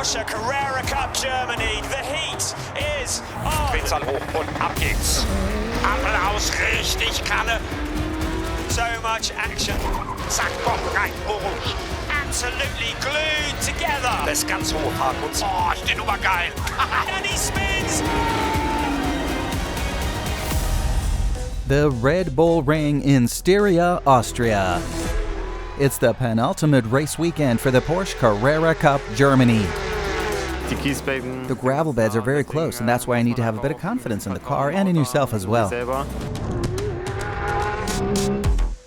Porsche Carrera Cup Germany. The heat is on. Spitzern hoch und ab geht's. Applaus, richtig Kanne. So much action. Zack, komm, rein, Orange. Absolutely glued together. Das ist ganz hoch, Hartmut. Oh, ist die Nummer geil. And he spins. The Red Bull Ring in Styria, Austria. It's the penultimate race weekend for the Porsche Carrera Cup Germany. The gravel beds are very close, and that's why I need to have a bit of confidence in the car and in yourself as well.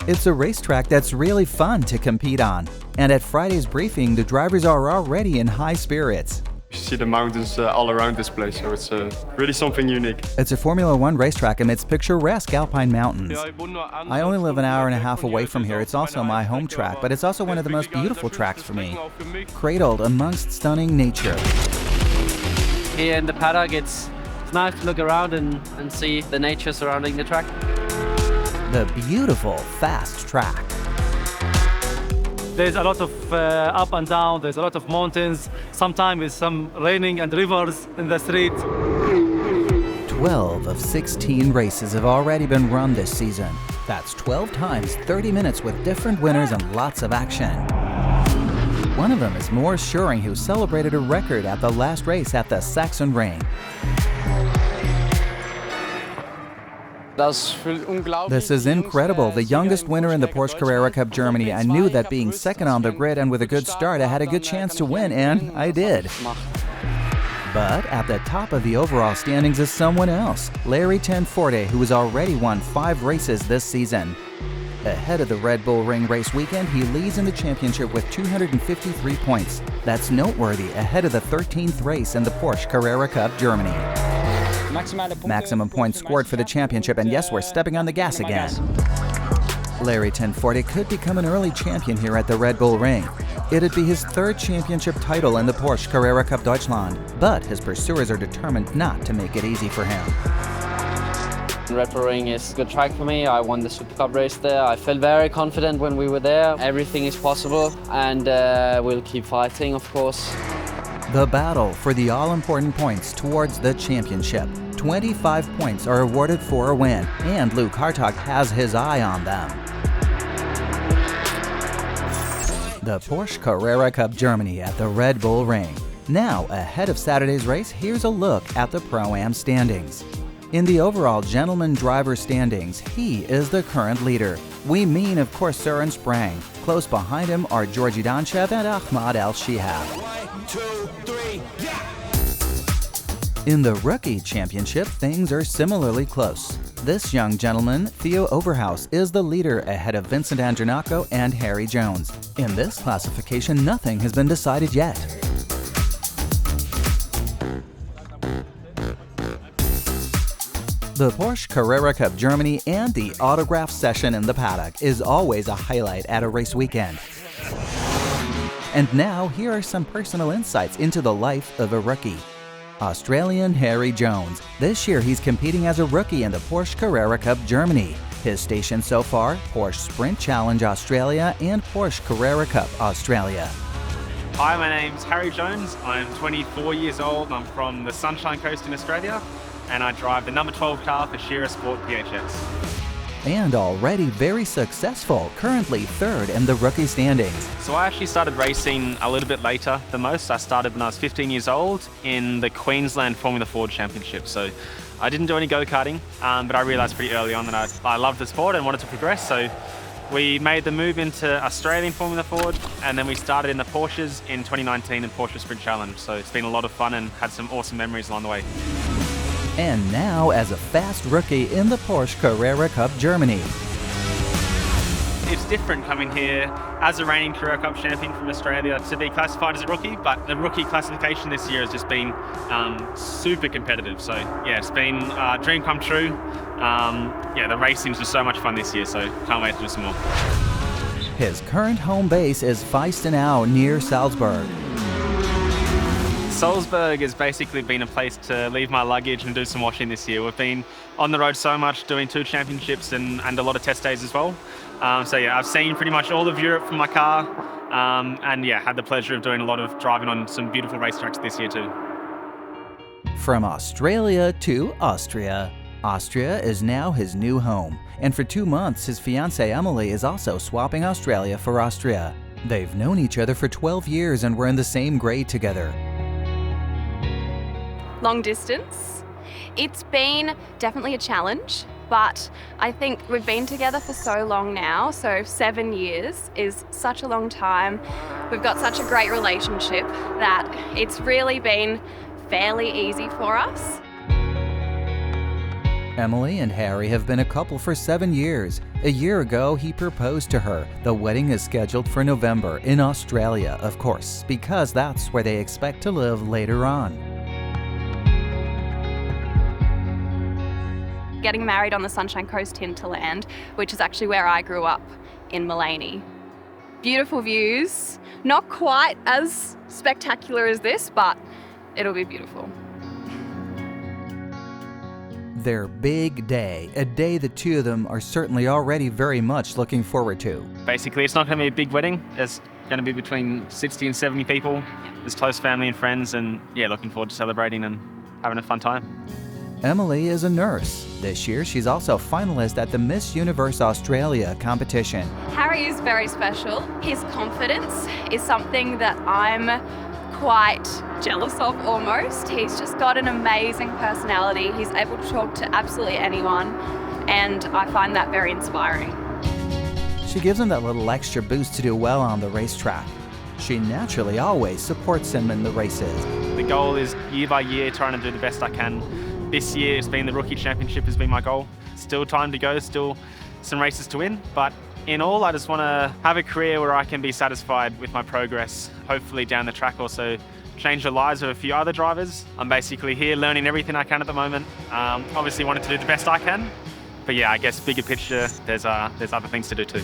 It's a racetrack that's really fun to compete on. And at Friday's briefing, the drivers are already in high spirits. You see the mountains all around this place, so it's really something unique. It's a Formula One racetrack amidst picturesque alpine mountains. I only live an hour and a half away from here. It's also my home track, but it's also one of the most beautiful tracks for me, cradled amongst stunning nature. Here in the paddock, it's nice to look around and see the nature surrounding the track. The beautiful, fast track. There's a lot of up and down, there's a lot of mountains, sometimes with some raining and rivers in the street. 12 of 16 races have already been run this season. That's 12 times 30 minutes with different winners and lots of action. One of them is Morris Schuring, who celebrated a record at the last race at the Sachsenring. This is incredible. The youngest winner in the Porsche Carrera Cup Germany. I knew that being second on the grid and with a good start, I had a good chance to win, and I did. But at the top of the overall standings is someone else, Larry Tenforte, who has already won 5 races this season. Ahead of the Red Bull Ring race weekend, he leads in the championship with 253 points. That's noteworthy, ahead of the 13th race in the Porsche Carrera Cup Germany. Maximum points scored for the championship, and yes, we're stepping on the gas again. Larry Tenforte could become an early champion here at the Red Bull Ring. It'd be his 3rd championship title in the Porsche Carrera Cup Deutschland, but his pursuers are determined not to make it easy for him. Red Bull Ring is a good track for me. I won the Super Cup race there. I felt very confident when we were there. Everything is possible, and we'll keep fighting, of course. The battle for the all-important points towards the championship. 25 points are awarded for a win, and Luke Hartog has his eye on them. The Porsche Carrera Cup Germany at the Red Bull Ring. Now, ahead of Saturday's race, here's a look at the Pro-Am standings. In the overall gentleman driver standings, he is the current leader. We mean, of course, Søren Sprang. Close behind him are Georgi Donchev and Ahmad Al-Shihab. 1, 2, 3, yeah! In the Rookie Championship, things are similarly close. This young gentleman, Theo Overhaus, is the leader ahead of Vincent Andrinaco and Harry Jones. In this classification, nothing has been decided yet. The Porsche Carrera Cup Germany and the autograph session in the paddock is always a highlight at a race weekend. And now, here are some personal insights into the life of a rookie. Australian Harry Jones. This year he's competing as a rookie in the Porsche Carrera Cup Germany. His station so far, Porsche Sprint Challenge Australia and Porsche Carrera Cup Australia. Hi, my name's Harry Jones. I'm 24 years old. I'm from the Sunshine Coast in Australia, and I drive the number 12 car for Shearer Sport PHS. And already very successful, currently 3rd in the rookie standings. So I actually started racing a little bit later than most. I started when I was 15 years old in the Queensland Formula Ford Championship. So I didn't do any go-karting, but I realised pretty early on that I loved the sport and wanted to progress. So we made the move into Australian Formula Ford, and then we started in the Porsches in 2019 in Porsche Sprint Challenge. So it's been a lot of fun and had some awesome memories along the way. And now as a fast rookie in the Porsche Carrera Cup Germany. It's different coming here as a reigning Carrera Cup champion from Australia to be classified as a rookie, but the rookie classification this year has just been super competitive. So yeah, it's been a dream come true. The racing's just so much fun this year, so can't wait to do some more. His current home base is Feistenau near Salzburg. Salzburg has basically been a place to leave my luggage and do some washing this year. We've been on the road so much, doing 2 championships and a lot of test days as well. I've seen pretty much all of Europe from my car. And yeah, had the pleasure of doing a lot of driving on some beautiful racetracks this year too. From Australia to Austria. Austria is now his new home, and for 2 months his fiancée Emily is also swapping Australia for Austria. They've known each other for 12 years and were in the same grade together. Long distance. It's been definitely a challenge, but I think we've been together for so long now, so 7 years is such a long time. We've got such a great relationship that it's really been fairly easy for us. Emily and Harry have been a couple for 7 years. A year ago, he proposed to her. The wedding is scheduled for November in Australia, of course, because that's where they expect to live later on. Getting married on the Sunshine Coast hinterland, which is actually where I grew up in Mullaney. Beautiful views, not quite as spectacular as this, but it'll be beautiful. Their big day, a day the two of them are certainly already very much looking forward to. Basically, it's not going to be a big wedding. It's going to be between 60 and 70 people. There's close family and friends, and yeah, looking forward to celebrating and having a fun time. Emily is a nurse. This year, she's also finalist at the Miss Universe Australia competition. Harry is very special. His confidence is something that I'm quite jealous of almost. He's just got an amazing personality. He's able to talk to absolutely anyone, and I find that very inspiring. She gives him that little extra boost to do well on the racetrack. She naturally always supports him in the races. The goal is year by year trying to do the best I can. This year it's been the Rookie Championship has been my goal. Still time to go, still some races to win, but in all I just want to have a career where I can be satisfied with my progress, hopefully down the track also change the lives of a few other drivers. I'm basically here learning everything I can at the moment. Obviously wanted to do the best I can, but yeah, I guess bigger picture, there's other things to do too.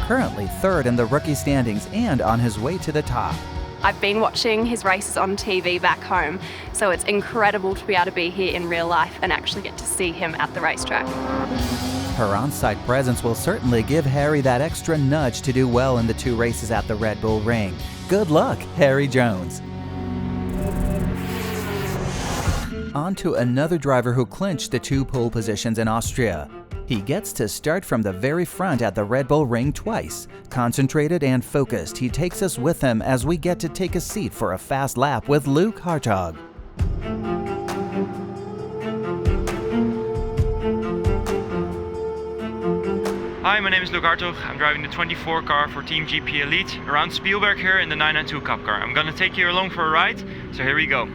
Currently third in the rookie standings and on his way to the top. I've been watching his races on TV back home, so it's incredible to be able to be here in real life and actually get to see him at the racetrack. Her on-site presence will certainly give Harry that extra nudge to do well in the 2 races at the Red Bull Ring. Good luck, Harry Jones. On to another driver who clinched the 2 pole positions in Austria. He gets to start from the very front at the Red Bull Ring twice. Concentrated and focused, he takes us with him as we get to take a seat for a fast lap with Luke Hartog. Hi, my name is Luke Hartog. I'm driving the 24 car for Team GP Elite around Spielberg here in the 992 Cup car. I'm gonna take you along for a ride, so here we go.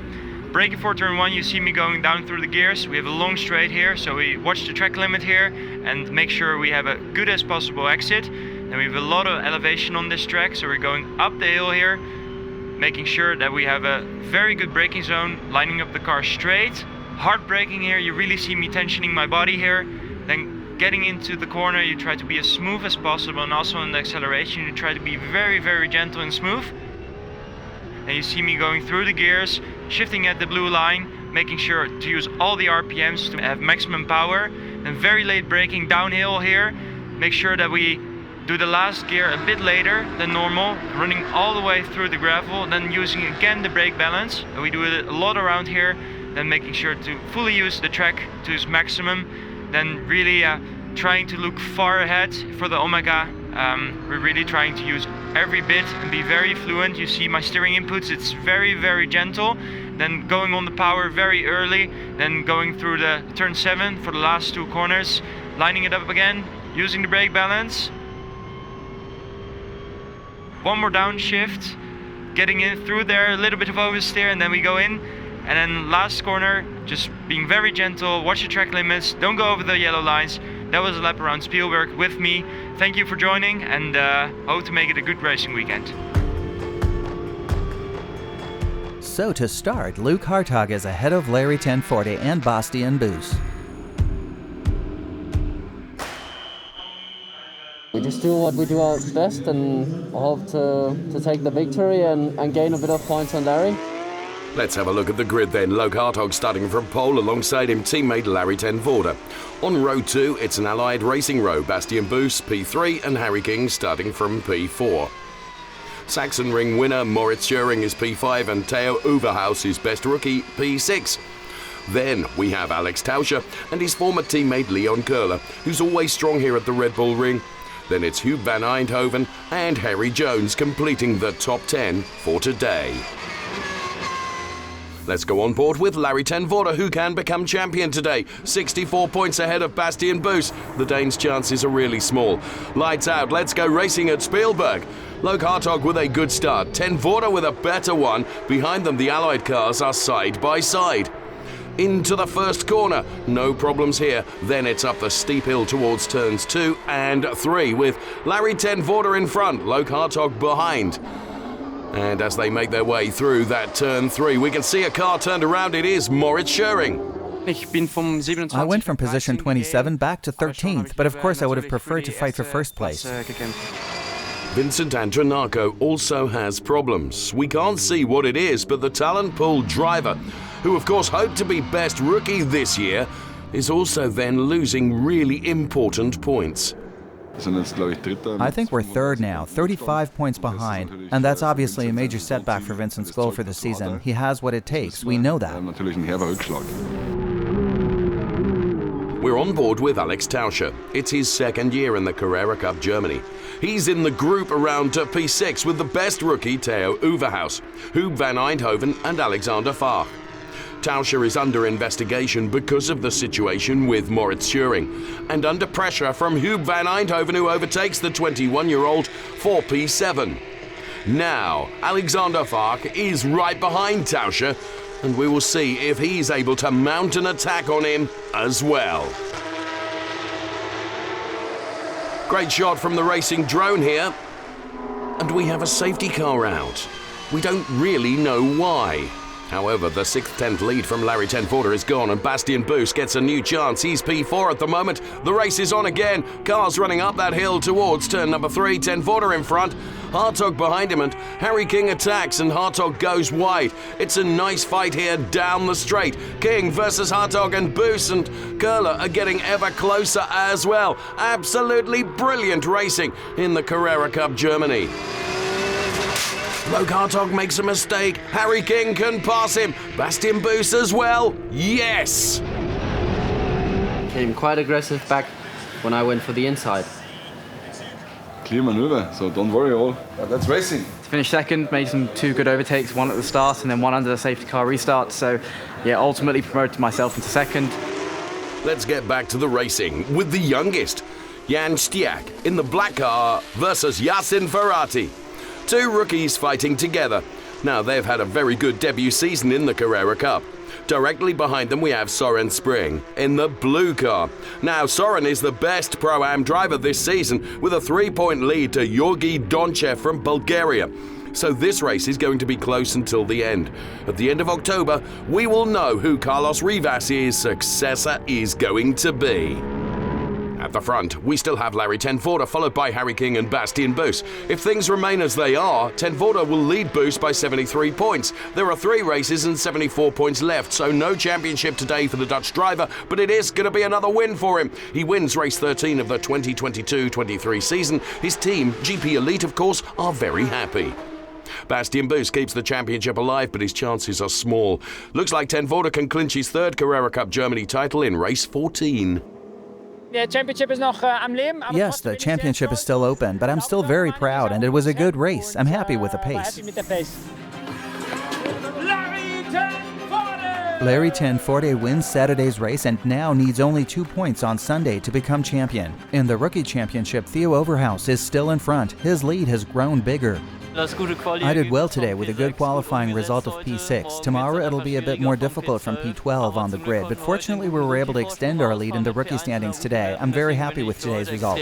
Braking for turn 1, you see me going down through the gears. We have a long straight here, so we watch the track limit here and make sure we have a good as possible exit. And we have a lot of elevation on this track, so we're going up the hill here, making sure that we have a very good braking zone, lining up the car straight. Hard braking here, you really see me tensioning my body here. Then getting into the corner, you try to be as smooth as possible, and also on the acceleration, you try to be very, very gentle and smooth. And you see me going through the gears, shifting at the blue line, making sure to use all the RPMs to have maximum power. And very late braking downhill here, make sure that we do the last gear a bit later than normal, running all the way through the gravel, then using again the brake balance. And we do it a lot around here, then making sure to fully use the track to its maximum, then really trying to look far ahead for the Omega. We're really trying to use every bit and be very fluent. You see my steering inputs, it's very, very gentle. Then going on the power very early, then going through the turn 7 for the last 2 corners, lining it up again, using the brake balance. One more downshift, getting in through there, a little bit of oversteer, and then we go in. And then last corner, just being very gentle, watch the track limits, don't go over the yellow lines. That was a lap around Spielberg with me. Thank you for joining, and hope to make it a good racing weekend. So to start, Luke Hartog is ahead of Larry 1040 and Bastian Boos. We just do what we do our best and hope to take the victory and gain a bit of points on Larry. Let's have a look at the grid then. Loke Hartog starting from pole, alongside him teammate Larry ten Voorde. On row 2, it's an Allied racing row. Bastian Boos P3 and Harry King starting from P4. Saxon Ring winner Moritz Schöring is P5 and Theo Overhaus is best rookie P6. Then we have Alex Tauscher and his former teammate Leon Köhler, who's always strong here at the Red Bull Ring. Then it's Huub van Eindhoven and Harry Jones completing the top 10 for today. Let's go on board with Larry ten Voorde, who can become champion today. 64 points ahead of Bastian Boos. The Dane's chances are really small. Lights out, let's go racing at Spielberg. Loke Hartog with a good start. Ten Voorde with a better one. Behind them, the Allied cars are side by side. Into the first corner, no problems here. Then it's up the steep hill towards turns 2 and 3 with Larry ten Voorde in front, Loke Hartog behind. And as they make their way through that turn 3, we can see a car turned around. It is Moritz Schöring. I went from position 27 back to 13th, but of course I would have preferred to fight for first place. Vincent Antronaco also has problems. We can't see what it is, but the talent pool driver, who of course hoped to be best rookie this year, is also then losing really important points. I think we're third now, 35 points behind, and that's obviously a major setback for Vincent's goal for the season. He has what it takes, we know that. We're on board with Alex Tauscher. It's his second year in the Carrera Cup Germany. He's in the group around P6 with the best rookie Theo Overhaus, Huub van Eindhoven and Alexander Farr. Tauscher is under investigation because of the situation with Moritz Schöring and under pressure from Huub van Eindhoven, who overtakes the 21-year-old for P7. Now, Alexander Farr is right behind Tauscher, and we will see if he's able to mount an attack on him as well. Great shot from the racing drone here. And we have a safety car out. We don't really know why. However, the 6th-10th lead from Larry ten Voorde is gone, and Bastian Boos gets a new chance. He's P4 at the moment. The race is on again. Cars running up that hill towards turn number 3. Ten Voorde in front. Hartog behind him, and Harry King attacks, and Hartog goes wide. It's a nice fight here down the straight. King versus Hartog, and Boos and Köhler are getting ever closer as well. Absolutely brilliant racing in the Carrera Cup Germany. Loke Hartog makes a mistake. Harry King can pass him. Bastian Boos as well. Yes! Came quite aggressive back when I went for the inside. Clear maneuver, so don't worry all. That's racing. Finished second, made some 2 good overtakes, one at the start and then one under the safety car restart. So yeah, ultimately promoted myself into second. Let's get back to the racing with the youngest, Jan Stiak, in the black car versus Yasin Ferrati. 2 rookies fighting together. Now, they've had a very good debut season in the Carrera Cup. Directly behind them we have Soren Spring in the blue car. Now, Soren is the best Pro-Am driver this season with a 3-point lead to Georgi Donchev from Bulgaria. So this race is going to be close until the end. At the end of October, we will know who Carlos Rivas' successor is going to be. At the front, we still have Larry ten Voorde, followed by Harry King and Bastian Boos. If things remain as they are, ten Voorde will lead Boos by 73 points. There are 3 races and 74 points left, so no championship today for the Dutch driver, but it is going to be another win for him. He wins race 13 of the 2022-23 season. His team, GP Elite, of course, are very happy. Bastian Boos keeps the championship alive, but his chances are small. Looks like ten Voorde can clinch his 3rd Carrera Cup Germany title in race 14. Yes, the championship is still open, but I'm still very proud, and it was a good race. I'm happy with the pace. Larry ten Voorde wins Saturday's race and now needs only 2 points on Sunday to become champion. In the rookie championship, Theo Overhaus is still in front. His lead has grown bigger. I did well today with a good qualifying result of P6. Tomorrow it'll be a bit more difficult from P12 on the grid, but fortunately we were able to extend our lead in the rookie standings today. I'm very happy with today's result.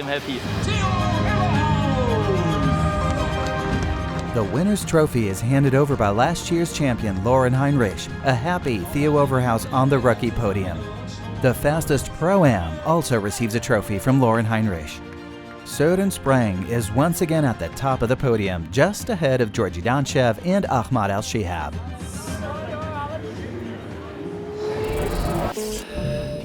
The winner's trophy is handed over by last year's champion Lauren Heinrich. A happy Theo Overhaus on the rookie podium. The fastest Pro-Am also receives a trophy from Lauren Heinrich. Soren Spring is once again at the top of the podium, just ahead of Georgi Donchev and Ahmad Al-Shihab.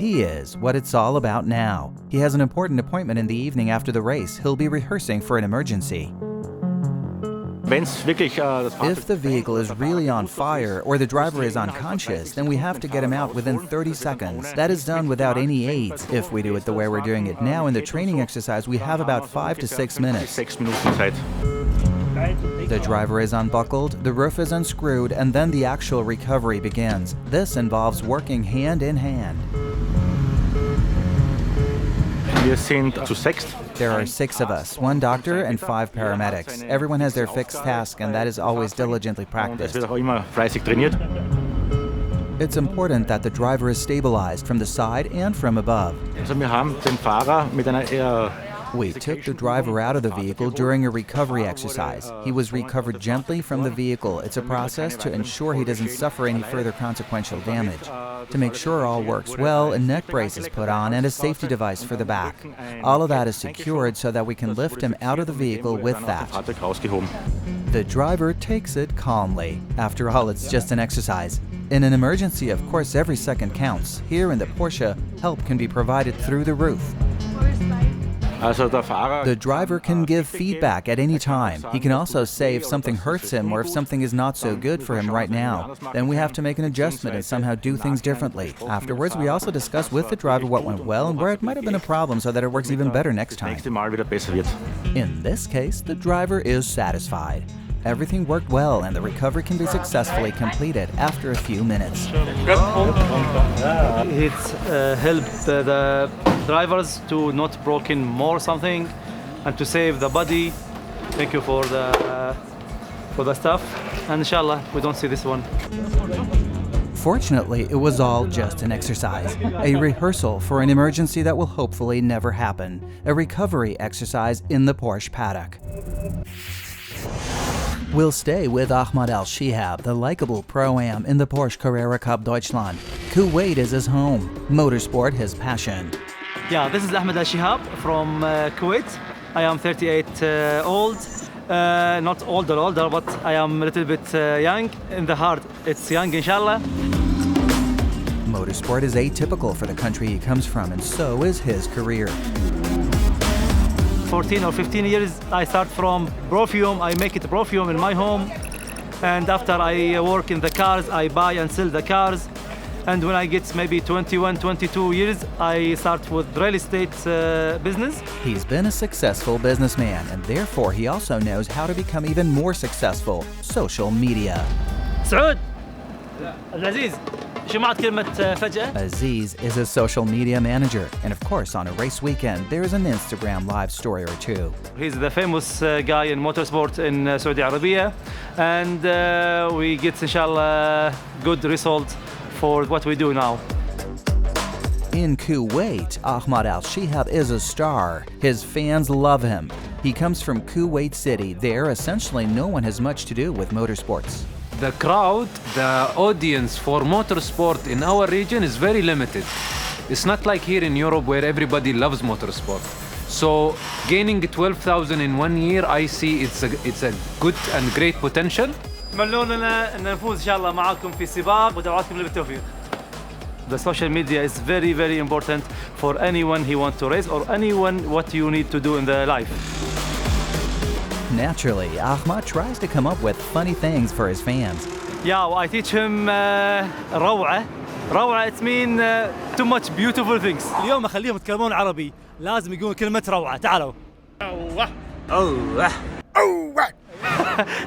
he is what it's all about now. He has an important appointment in the evening after the race. He'll be rehearsing for an emergency. If the vehicle is really on fire or the driver is unconscious, then we have to get him out within 30 seconds. That is done without any aids. If we do it the way we're doing it now in the training exercise, we have about 5 to 6 minutes. The driver is unbuckled, the roof is unscrewed, and then the actual recovery begins. This involves working hand in hand. There are 6 of us, 1 doctor and 5 paramedics. Everyone has their fixed task, and that is always diligently practiced. It's important that the driver is stabilized from the side and from above. We took the driver out of the vehicle during a recovery exercise. He was recovered gently from the vehicle. It's a process to ensure he doesn't suffer any further consequential damage. To make sure all works well, a neck brace is put on and a safety device for the back. All of that is secured so that we can lift him out of the vehicle with that. The driver takes it calmly. After all, it's just an exercise. In an emergency, of course, every second counts. Here in the Porsche, help can be provided through the roof. The driver can give feedback at any time. He can also say if something hurts him or if something is not so good for him right now. Then we have to make an adjustment and somehow do things differently. Afterwards, we also discuss with the driver what went well and where it might have been a problem so that it works even better next time. In this case, the driver is satisfied. Everything worked well and the recovery can be successfully completed after a few minutes. It's helped the drivers to not broken more something and to save the body. Thank you for the stuff, and inshallah we don't see this one. Fortunately, it was all just an exercise, a rehearsal for an emergency that will hopefully never happen, a recovery exercise in the Porsche paddock. We'll stay with Ahmad Al-Shihab, the likable Pro-Am in the Porsche Carrera Cup Deutschland. Kuwait is his home, motorsport his passion. Yeah, this is Ahmad Al-Shihab from Kuwait. I am 38 old, not older, but I am a little bit young. In the heart, it's young, inshallah. Motorsport is atypical for the country he comes from, and so is his career. 14 or 15 years, I start from Profium. I make it Profium in my home. And after I work in the cars, I buy and sell the cars. And when I get maybe 21, 22 years, I start with real estate business. He's been a successful businessman, and therefore he also knows how to become even more successful: social media. سعود العزيز سمعت كلمة فجأة. Aziz is a social media manager, and of course on a race weekend there is an Instagram live story or two. He's the famous guy in motorsport in Saudi Arabia, and we get inshallah good result for what we do now. In Kuwait, Ahmad Al-Shihab is a star. His fans love him. He comes from Kuwait City. There, essentially no one has much to do with motorsports. The crowd, the audience for motorsport in our region is very limited. It's not like here in Europe where everybody loves motorsport. So gaining 12,000 in 1 year, I see it's a good and great potential. تمنوننا ان نفوز ان شاء الله معاكم في السباق ودعواتكم بالتوفيق. The social media is very, very important for anyone who wants to race or anyone what you need to do in their life. Naturally, Ahmad tries to come up with funny things for his fans. Yeah, I teach him روعة. روعة it means too much beautiful things. اليوم اخليهم يتكلمون عربي، لازم يقولون كلمة روعة. تعالوا. روعة. روعة. روعة.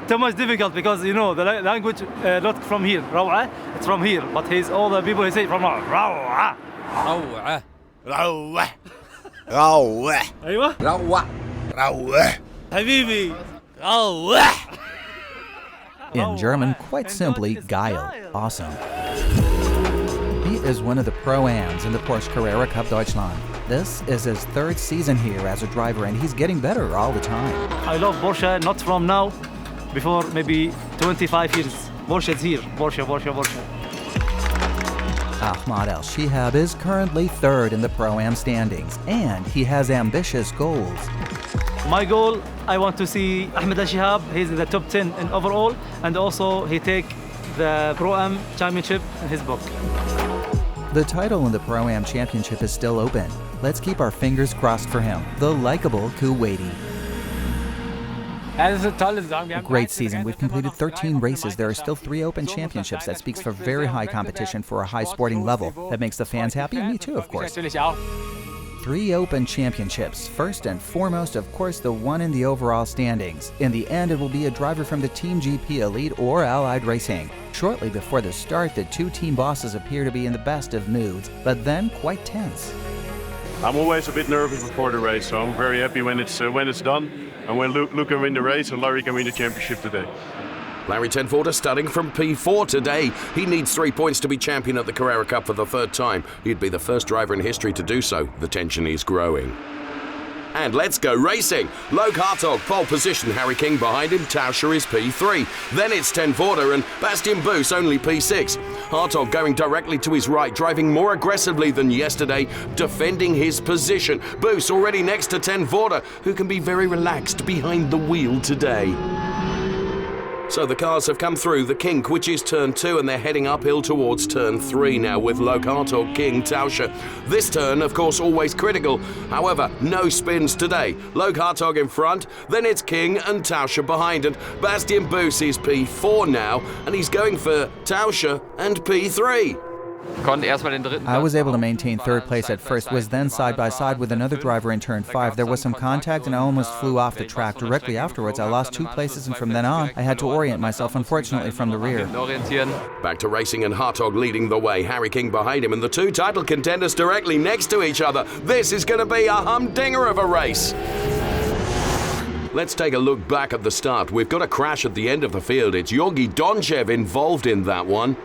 Too much difficult because you know the language not from here. روعة, it's from here, but all the people say from روعة. روعة. روعة. روعة. أيوة. روعة. روعة. حبيبي. روعة. In German, quite simply, geil, awesome. He is one of the Pro-Ams in the Porsche Carrera Cup Deutschland. This is his 3rd season here as a driver, and he's getting better all the time. I love Porsche, not from now, before maybe 25 years. Porsche is here. Porsche, Porsche, Porsche. Ahmad Al-Shihab is currently 3rd in the Pro-Am standings, and he has ambitious goals. My goal, I want to see Ahmad Al-Shihab. He's in the top 10 in overall, and also he take the Pro-Am championship in his book. The title in the Pro-Am Championship is still open. Let's keep our fingers crossed for him, the likable Kuwaiti. A great season. We've completed 13 races. There are still 3 open championships. That speaks for very high competition for a high sporting level. That makes the fans happy, and me too, of course. 3 open championships. First and foremost, of course, the one in the overall standings. In the end, it will be a driver from the Team GP Elite or Allied Racing. Shortly before the start, the 2 team bosses appear to be in the best of moods, but then quite tense. I'm always a bit nervous before the race, so I'm very happy when it's done. And when Luke can win the race and Larry can win the championship today. Larry Tenforder starting from P4 today. He needs 3 points to be champion at the Carrera Cup for the 3rd time. He'd be the first driver in history to do so. The tension is growing. And let's go racing. Loke Hartog, pole position. Harry King behind him. Tauscher is P3. Then it's Tenforder and Bastian Boos only P6. Hartog going directly to his right, driving more aggressively than yesterday, defending his position. Boos already next to Tenforder, who can be very relaxed behind the wheel today. So the cars have come through the kink, which is turn 2, and they're heading uphill towards turn 3 now with Loke Hartog, King, Tauscher. This turn, of course, always critical. However, no spins today. Loke Hartog in front, then it's King and Tauscher behind, and Bastian Boos is P4 now, and he's going for Tauscher and P3. I was able to maintain 3rd place at first, was then side by side with another driver in turn 5. There was some contact and I almost flew off the track. Directly afterwards, I lost 2 places, and from then on, I had to orient myself, unfortunately, from the rear. Back to racing and Hartog leading the way. Harry King behind him and the 2 title contenders directly next to each other. This is going to be a humdinger of a race. Let's take a look back at the start. We've got a crash at the end of the field. It's Georgi Donchev involved in that one.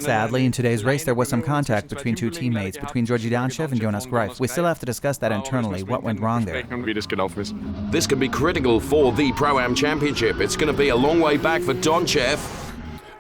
Sadly, in today's race, there was some contact between 2 teammates, between Georgi Donchev and Jonas Greif. We still have to discuss that internally, what went wrong there. This can be critical for the Pro-Am Championship. It's going to be a long way back for Donchev.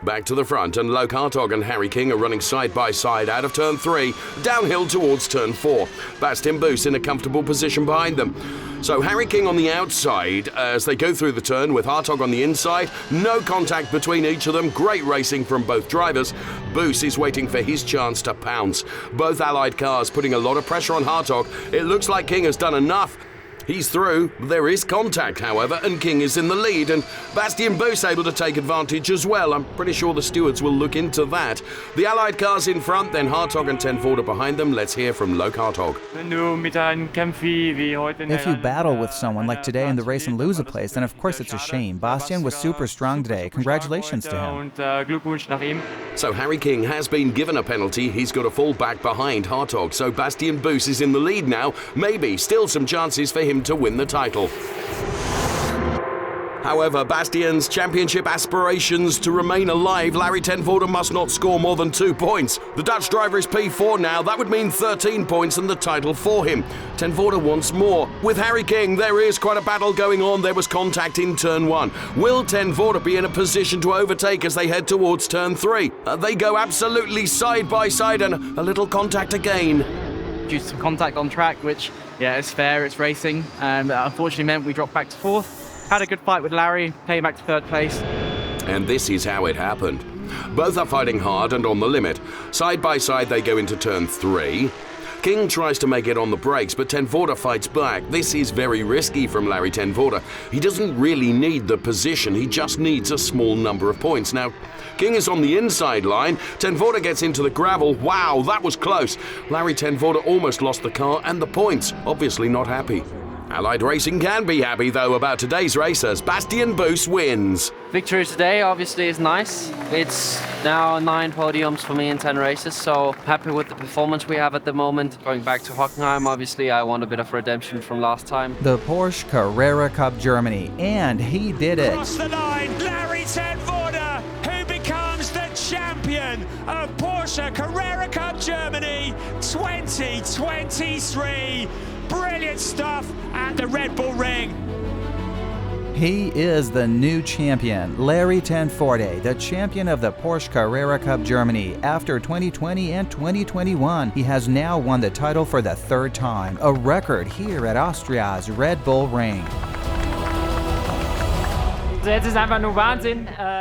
Back to the front, and Loke Hartog and Harry King are running side by side out of turn 3, downhill towards turn 4. Bastian Boos in a comfortable position behind them. So Harry King on the outside as they go through the turn with Hartog on the inside. No contact between each of them. Great racing from both drivers. Boos is waiting for his chance to pounce. Both Allied cars putting a lot of pressure on Hartog. It looks like King has done enough. He's through. There is contact, however, and King is in the lead, and Bastian Boos able to take advantage as well. I'm pretty sure the stewards will look into that. The Allied cars in front, then Hartog and Tenforder behind them. Let's hear from Loke Hartog. If you battle with someone like today in the race and lose a place, then of course it's a shame. Bastian was super strong today. Congratulations to him. So Harry King has been given a penalty. He's got to fall back behind Hartog. So Bastian Boos is in the lead now. Maybe still some chances for him to win the title. However, Bastian's championship aspirations to remain alive, Larry Tenforder must not score more than 2 points. The Dutch driver is P4 now. That would mean 13 points and the title for him. Tenforder wants more. With Harry King, there is quite a battle going on. There was contact in turn 1. Will Tenforder be in a position to overtake as they head towards turn 3? They go absolutely side by side, and a little contact again. Due to some contact on track, which, yeah, it's fair, it's racing. Unfortunately meant we dropped back to 4th. Had a good fight with Larry, came back to 3rd place. And this is how it happened. Both are fighting hard and on the limit. Side by side they go into turn 3. King tries to make it on the brakes, but Tenforder fights back. This is very risky from Larry Tenforder. He doesn't really need the position, he just needs a small number of points. Now, King is on the inside line. Tenforder gets into the gravel. Wow, that was close. Larry Tenforder almost lost the car and the points. Obviously not happy. Allied Racing can be happy, though, about today's race as Bastian Boos wins. Victory today obviously is nice. It's now 9 podiums for me in 10 races, so happy with the performance we have at the moment. Going back to Hockenheim, obviously, I want a bit of redemption from last time. The Porsche Carrera Cup Germany, and he did it. Across the line, Larry Tenforder, who becomes the champion of Porsche Carrera Cup Germany 2023. Brilliant stuff at the Red Bull Ring. He is the new champion, Larry Tenforder, the champion of the Porsche Carrera Cup Germany. After 2020 and 2021, he has now won the title for the 3rd time, a record here at Austria's Red Bull Ring.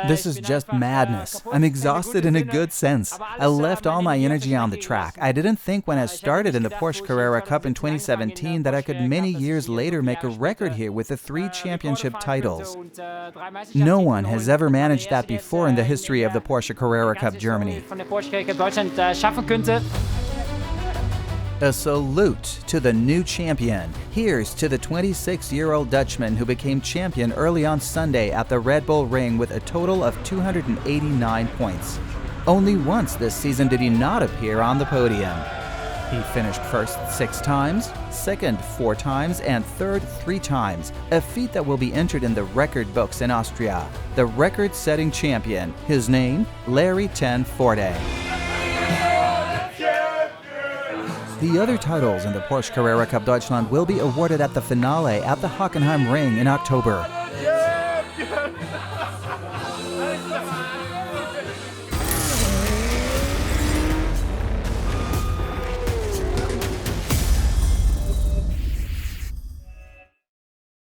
This is just madness. I'm exhausted in a good sense. I left all my energy on the track. I didn't think when I started in the Porsche Carrera Cup in 2017 that I could many years later make a record here with the 3 championship titles. No one has ever managed that before in the history of the Porsche Carrera Cup Germany. A salute to the new champion. Here's to the 26-year-old Dutchman who became champion early on Sunday at the Red Bull Ring with a total of 289 points. Only once this season did he not appear on the podium. He finished first 6 times, second 4 times, and third 3 times, a feat that will be entered in the record books in Austria. The record-setting champion, his name, Larry 10 Forte. The other titles in the Porsche Carrera Cup Deutschland will be awarded at the finale at the Hockenheim Ring in October.